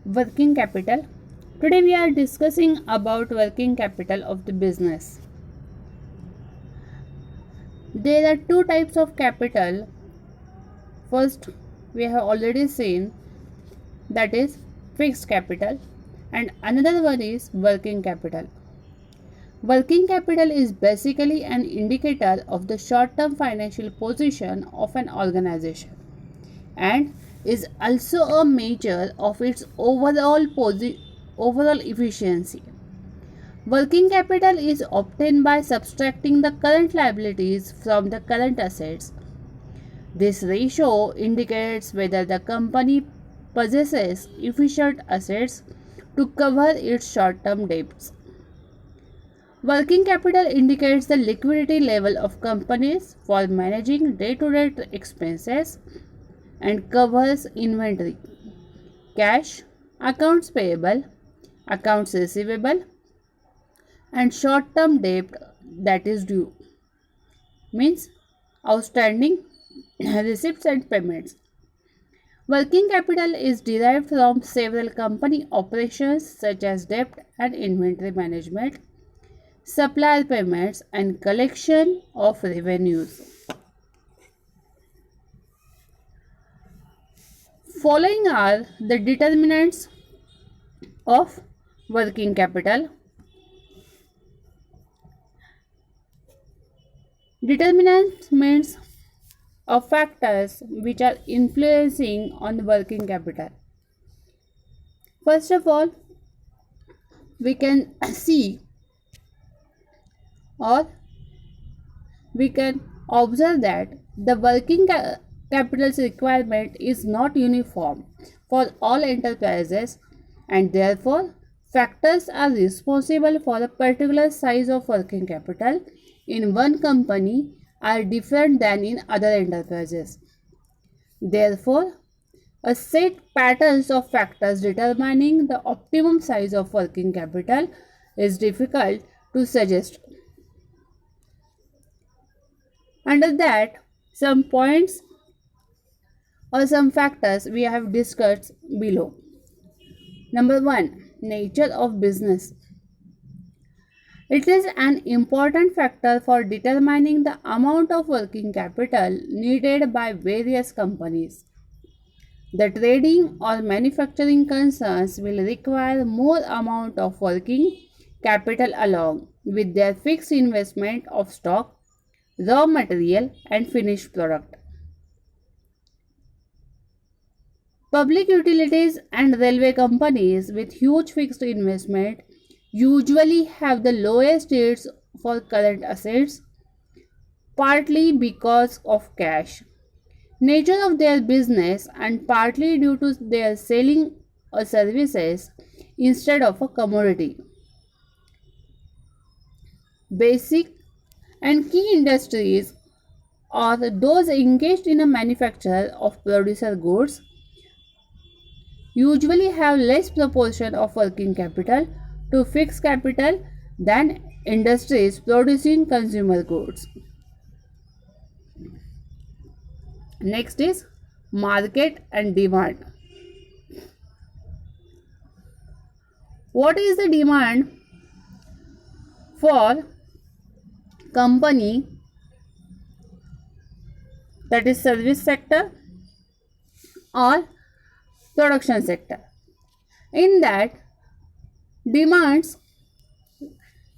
Working capital. Today we are discussing about working capital of the business. There are two types of capital. First, we have already seen, that is fixed capital, and another one is working capital. Working capital is basically an indicator of the short-term financial position of an organization and is also a measure of its overall efficiency. Working capital is obtained by subtracting the current liabilities from the current assets. This ratio indicates whether the company possesses efficient assets to cover its short-term debts. Working capital indicates the liquidity level of companies for managing day-to-day expenses and covers inventory, cash, accounts payable, accounts receivable, and short-term debt that is due, means outstanding receipts and payments. Working capital is derived from several company operations such as debt and inventory management, supplier payments, and collection of revenues. Following are the determinants of working capital. Determinants means of factors which are influencing on the working capital. First of all, we can see or we can observe that the working capital's requirement is not uniform for all enterprises, and therefore factors are responsible for a particular size of working capital in one company are different than in other enterprises. Therefore, a set patterns of factors determining the optimum size of working capital is difficult to suggest. Under that, some points or some factors we have discussed below. Number 1. Nature of business. It is an important factor for determining the amount of working capital needed by various companies. The trading or manufacturing concerns will require more amount of working capital along with their fixed investment of stock, raw material, and finished product. Public utilities and railway companies with huge fixed investment usually have the lowest rates for current assets, partly because of cash nature of their business and partly due to their selling services instead of a commodity. Basic and key industries are those engaged in a manufacture of producer goods usually have less proportion of working capital to fixed capital than industries producing consumer goods. Next is market and demand. What is the demand for company, that is service sector or production sector? In that, demands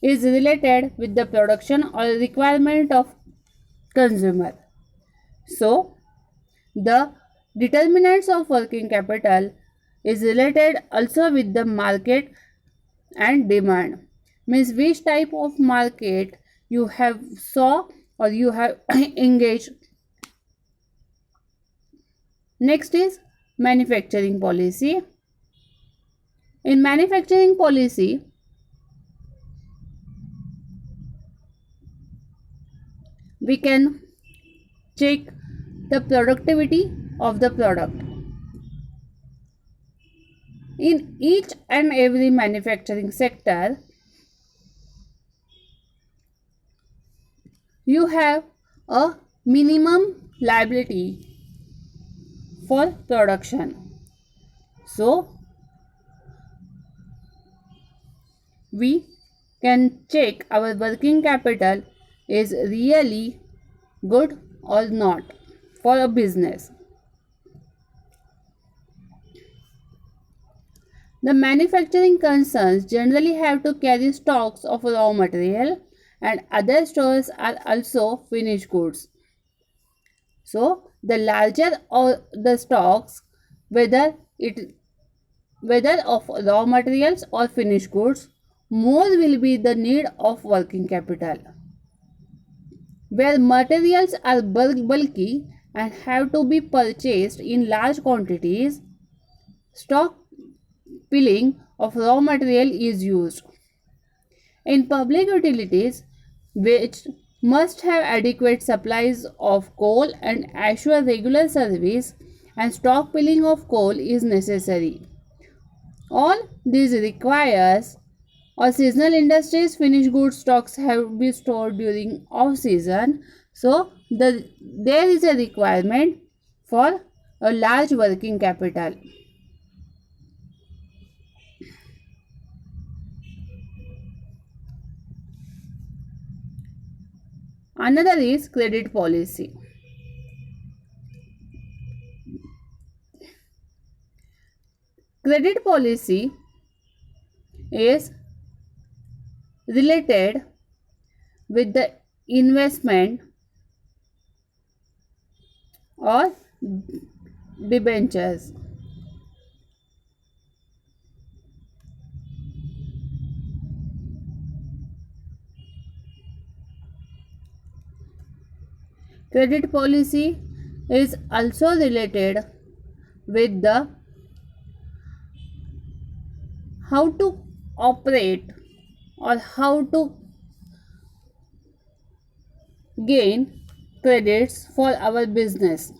is related with the production or requirement of consumer. So, the determinants of working capital is related also with the market and demand, means which type of market you have saw or you have engaged. Next is manufacturing policy. In manufacturing policy, we can check the productivity of the product. In each and every manufacturing sector, you have a minimum liability for production. So, we can check our working capital is really good or not for a business. The manufacturing concerns generally have to carry stocks of raw material, and other stores are also finished goods. So the larger or the stocks, whether of raw materials or finished goods, more will be the need of working capital. Where materials are bulky and have to be purchased in large quantities, stock piling of raw material is used. In public utilities, which must have adequate supplies of coal and assure regular service, and stockpiling of coal is necessary. All these requires, or seasonal industries finished goods stocks have to be stored during off season, so there is a requirement for a large working capital. Another is credit policy. Credit policy is related with the investment or debentures. Credit policy is also related with the how to operate or how to gain credits for our business.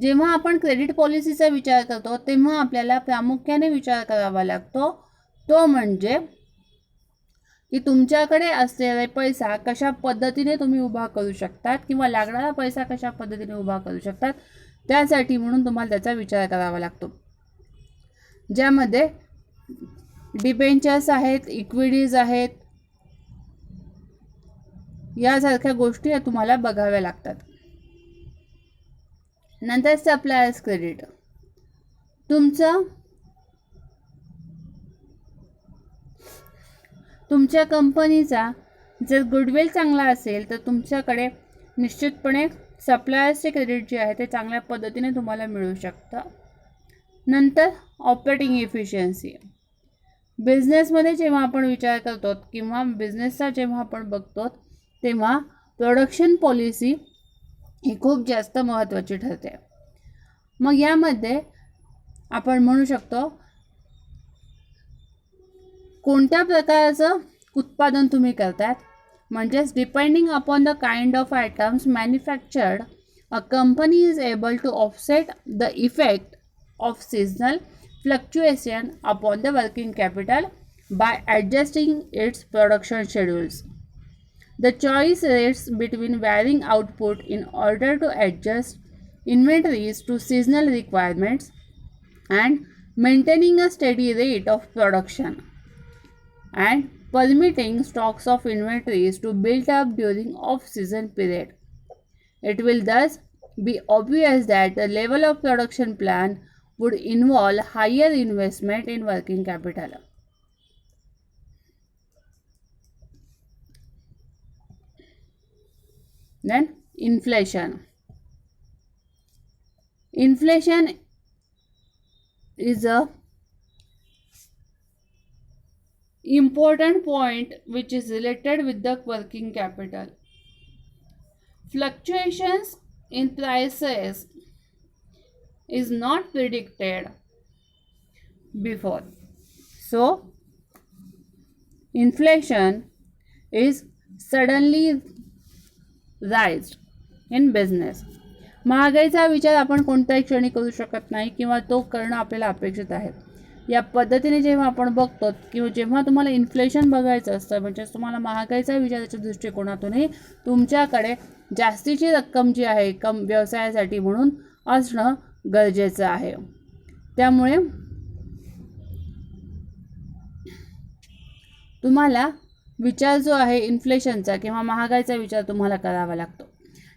जेव्हा आपण credit पॉलिसीचा विचार करतो तेव्हा आपल्याला प्रामुख्याने विचार करावा लागतो तो म्हणजे की तुमच्याकडे असलेला पैसा कशा पद्धतीने तुम्ही उभा करू शकतात किंवा लागणारा पैसा कशा पद्धतीने उभा करू शकतात, त्यासाठी म्हणून तुम्हाला त्याचा विचार करावा लागतो. ज्यामध्ये डिबेंचर्स आहेत, इक्विटीज आहेत, यासारख्या गोष्टी तुम्हाला बघाव्या लागतात. नंतर सप्लायर्स क्रेडिट. तुमच्या कंपनीचा जर गुडविल चांगला असेल तर तुमच्याकडे निश्चितपणे सप्लायर्सचे क्रेडिट जे आहे ते चांगल्या पद्धतीने तुम्हाला मिळू शकतं. नंतर ऑपरेटिंग इफिशियन्सी. बिझनेसमध्ये जेव्हा आपण विचार करतो किंवा बिझनेसचा जेव्हा आपण बघतो तेव्हा प्रोडक्शन पॉलिसी ही खूप जास्त महत्त्वाची ठरते. मग यामध्ये आपण म्हणू शकतो कोणत्या प्रकारचं उत्पादन तुम्ही करतात, म्हणजेच depending upon the kind of items manufactured a company is able to offset the effect of seasonal fluctuation upon the working capital by adjusting its production schedules. The choice rests between varying output in order to adjust inventories to seasonal requirements and maintaining a steady rate of production and permitting stocks of inventories to build up during off-season period. It will thus be obvious that the level of production plan would involve higher investment in working capital. Then inflation. Inflation is a important point which is related with the working capital. Fluctuations in prices is not predicted before. So, inflation is suddenly raised in business. महागाईचा विचार आपण कोणत्याही क्षणी करू शकत नाही किंवा तो करणं आपल्याला अपेक्षित आहे. या पद्धतीने जेव्हा आपण बघतो किंवा जेव्हा तुम्हाला इन्फ्लेशन बघायचं असतं म्हणजे तुम्हाला महागाईचा विचाराच्या दृष्टिकोनातूनही तुमच्याकडे जास्तीची रक्कम जी आहे व्यवसायासाठी म्हणून असणं गरजेचं आहे. त्यामुळे तुम्हाला विचार जो आहे इन्फ्लेशनचा किंवा महागाईचा विचार तुम्हाला करावा लागतो.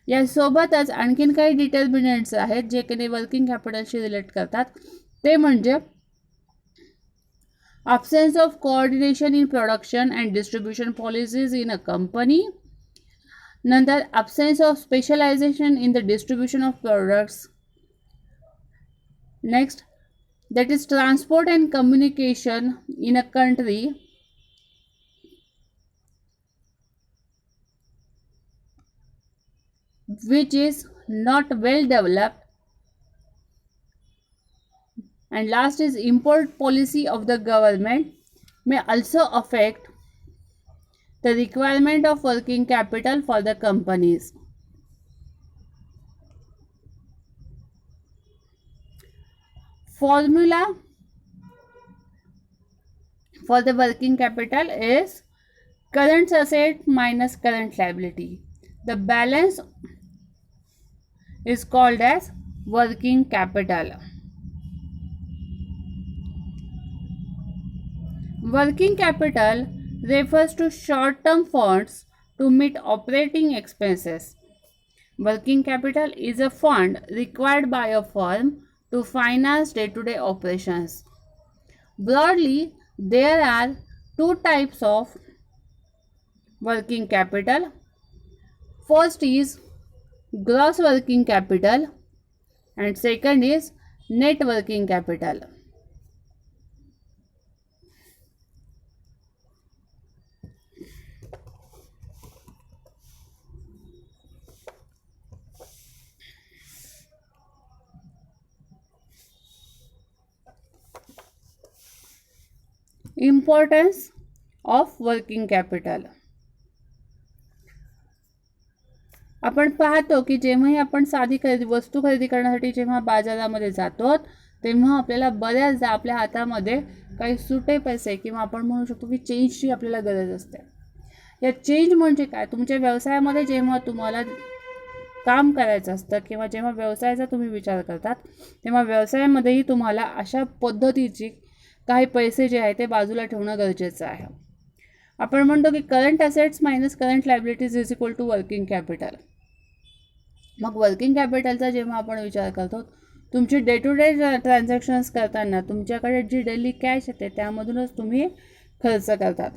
यासोबतच आणखीन काही डिटर्मिनंट्स आहेत जे काही वर्किंग कॅपिटलशी रिलेट करतात. ते म्हणजे absence of coordination in production and distribution policies in a company. नंतर absence of specialization in the distribution of products. Next, that is transport and communication in a country which is not well developed. And last is import policy of the government may also affect the requirement of working capital for the companies. Formula for the working capital is current asset minus current liability. The balance is called as working capital. Working capital refers to short-term funds to meet operating expenses. Working capital is a fund required by a firm to finance day-to-day operations. Broadly, there are two types of working capital. First is gross working capital and second is net working capital. Importance of working capital. आपण पाहतो की जेव्हाही आपण साधी वस्तू खरेदी करण्यासाठी जेव्हा बाजारामध्ये जातो तेव्हा आपल्याला बऱ्याचदा आपल्या हातामध्ये काही सुटे पैसे किंवा आपण म्हणू शकतो की चेंजची आपल्याला गरज असते. या चेंज म्हणजे काय, तुमच्या व्यवसायामध्ये जेव्हा तुम्हाला काम करायचं असतं किंवा जेव्हा व्यवसायाचा तुम्ही विचार करतात तेव्हा व्यवसायामध्येही तुम्हाला अशा पद्धतीची काही पैसे जे आहे ते बाजूला ठेवणं गरजेचं आहे. आपण म्हणतो की current assets minus current liabilities is equal to working capital. मग वर्किंग कॅपिटलचा जेव्हा आपण विचार करतो तुमची डे टू डे ट्रान्झॅक्शन्स करताना तुमच्याकडे जी डेली कॅश येते त्यामधूनच तुम्ही खर्च करतात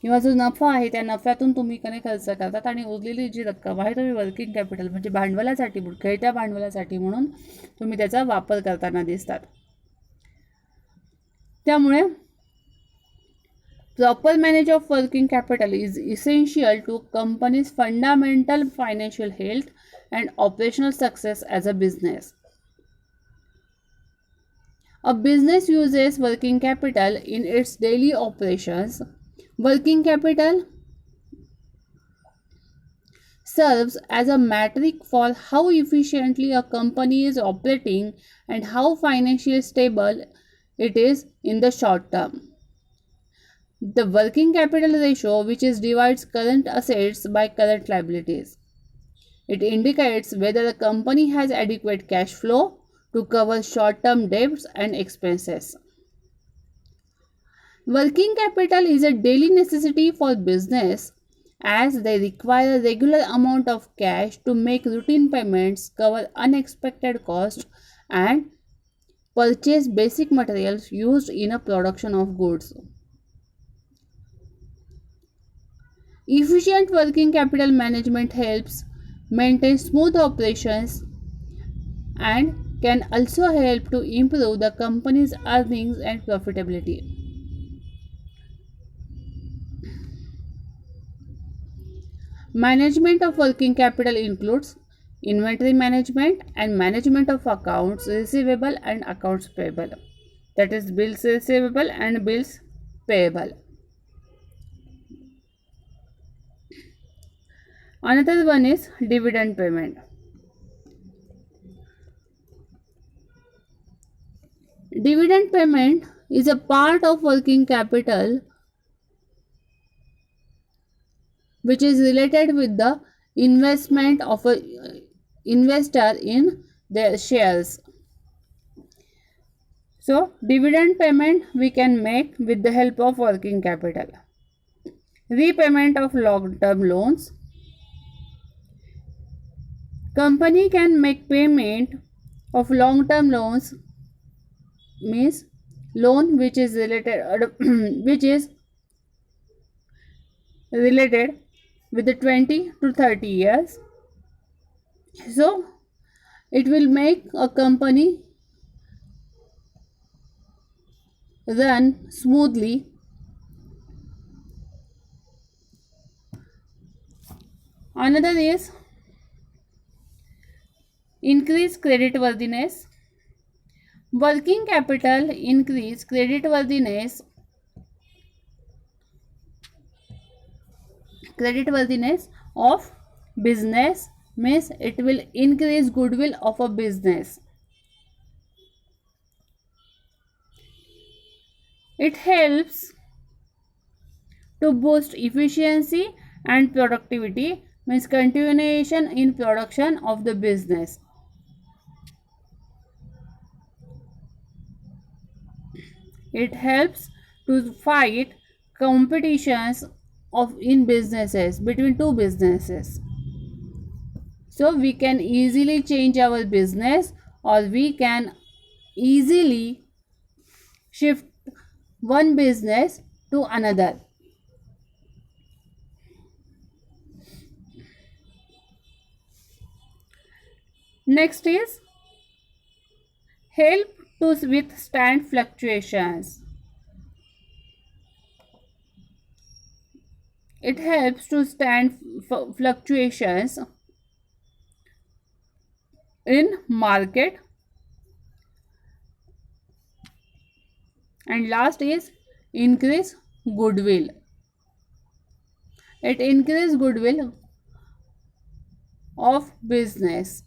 किंवा जो नफा आहे त्या नफ्यातून तुम्ही खर्च करतात आणि उरलेली जी रक्कम आहे तुम्ही वर्किंग कॅपिटल म्हणजे भांडवलासाठी खेळत्या भांडवलासाठी म्हणून तुम्ही त्याचा वापर करताना दिसतात. त्यामुळे proper management of working capital is essential to company's fundamental financial health and operational success as a business. A business uses working capital in its daily operations. Working capital serves as a metric for how efficiently a company is operating and how financially stable it is in the short term. The working capital ratio, which is divides current assets by current liabilities. It indicates whether the company has adequate cash flow to cover short-term debts and expenses. Working capital is a daily necessity for business as they require a regular amount of cash to make routine payments, cover unexpected costs, and purchase basic materials used in a production of goods. Efficient working capital management helps maintain smooth operations and can also help to improve the company's earnings and profitability. Management of working capital includes inventory management and management of accounts receivable and accounts payable. That is bills receivable and bills payable. Another one is dividend payment. Dividend payment is a part of working capital which is related with the investment of a investor in their shares. So dividend payment we can make with the help of working capital. repayment of long-term loans. Company can make payment of long-term loans, means loan which is related which is related with the 20 to 30 years. So it will make a company run smoothly. Another is increase creditworthiness. Working capital increase creditworthiness of business, means it will increase goodwill of a business. It helps to boost efficiency and productivity, means continuation in production of the business. It helps to fight competitions of in businesses between two businesses. So we can easily change our business, or we can easily shift one business to another. Next is help to withstand fluctuations. It helps to stand fluctuations in market. And last is increase goodwill. It increases goodwill of business.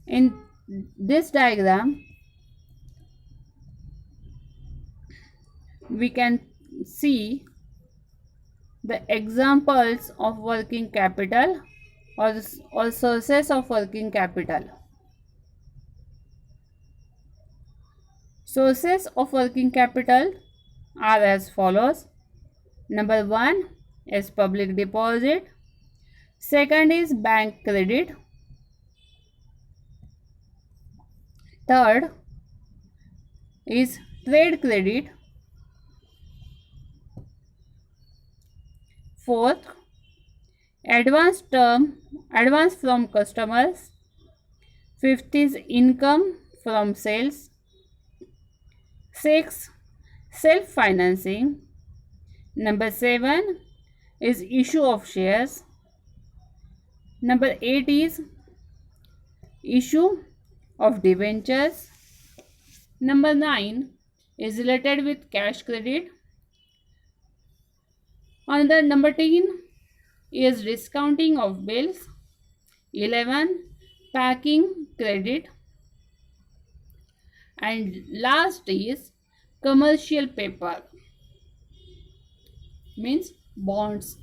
In this diagram, we can see the examples of working capital or sources of working capital. Sources of working capital are as follows. Number 1 is public deposit. Second is bank credit. Third is trade credit. Fourth, advance from customers. Fifth is income from sales. 6, self-financing. Number 7 is issue of shares. Number 8 is issue of debentures. Number 9 is related with cash credit. Another number 10 is discounting of bills. 11, packing credit. And last is commercial paper, means bonds.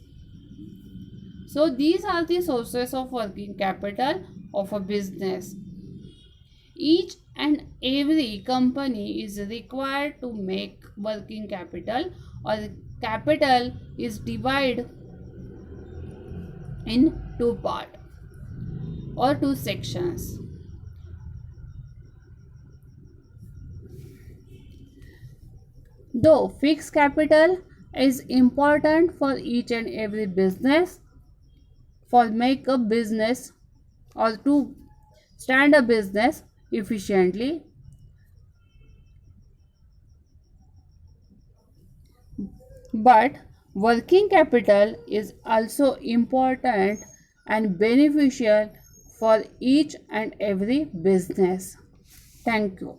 So these are the sources of working capital of a business. Each and every company is required to make working capital, or capital is divided in two parts or two sections. Though fixed capital is important for each and every business, for make a business or to stand a business efficiently, but working capital is also important and beneficial for each and every business. Thank you.